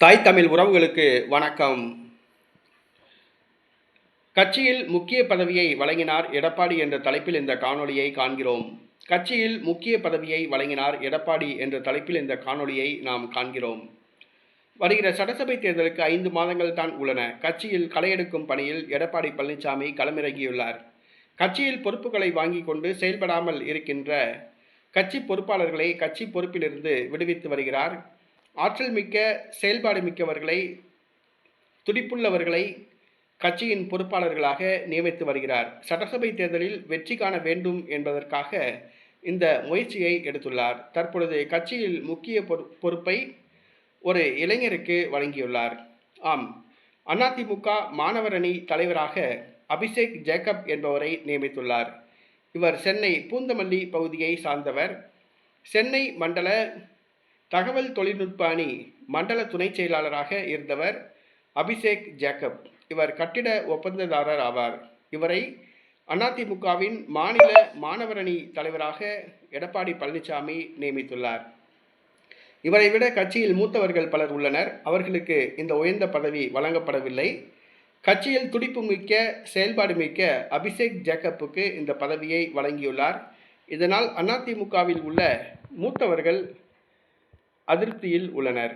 தாய் தமிழ் உறவுகளுக்கு வணக்கம். கட்சியில் முக்கிய பதவியை வழங்கினார் எடப்பாடி என்ற தலைப்பில் இந்த காணொளியை காண்கிறோம். கட்சியில் முக்கிய பதவியை வழங்கினார் எடப்பாடி என்ற தலைப்பில் இந்த காணொளியை நாம் காண்கிறோம். வருகிற சட்டசபை தேர்தலுக்கு 5 மாதங்கள் தான் உள்ளன. கட்சியில் களையெடுக்கும் பணியில் எடப்பாடி பழனிசாமி களமிறங்கியுள்ளார். கட்சியில் பொறுப்புகளை வாங்கிக் கொண்டு செயல்படாமல் இருக்கின்ற கட்சி பொறுப்பாளர்களை கட்சி பொறுப்பிலிருந்து விடுவித்து வருகிறார். ஆற்றல் மிக்க, செயல்பாடு மிக்கவர்களை, துடிப்புள்ளவர்களை கட்சியின் பொறுப்பாளர்களாக நியமித்து வருகிறார். சட்டசபை தேர்தலில் வெற்றி காண வேண்டும் என்பதற்காக இந்த முயற்சியை எடுத்துள்ளார். தற்பொழுது கட்சியில் முக்கிய பொறுப்பை ஒரு இளைஞருக்கு வழங்கியுள்ளார். ஆம், அதிமுக மாணவர் அணி தலைவராக அபிஷேக் ஜேக்கப் என்பவரை நியமித்துள்ளார். இவர் சென்னை பூந்தமல்லி பகுதியை சார்ந்தவர். சென்னை மண்டல தகவல் தொழில்நுட்ப அணி மண்டல துணை செயலாளராக இருந்தவர் அபிஷேக் ஜேக்கப். இவர் கட்டிட ஒப்பந்ததாரர் ஆவார். இவரை அதிமுகவின் மாநில மாணவர் அணி தலைவராக எடப்பாடி பழனிசாமி நியமித்துள்ளார். இவரை விட கட்சியில் மூத்தவர்கள் பலர் உள்ளனர். அவர்களுக்கு இந்த உயர்ந்த பதவி வழங்கப்படவில்லை. கட்சியில் துடிப்பு மிக்க, செயல்பாடு மிக்க அபிஷேக் ஜேக்கப்புக்கு இந்த பதவியை வழங்கியுள்ளார். இதனால் அதிமுகவில் உள்ள மூத்தவர்கள் அதிருப்தியில் உள்ளனர்.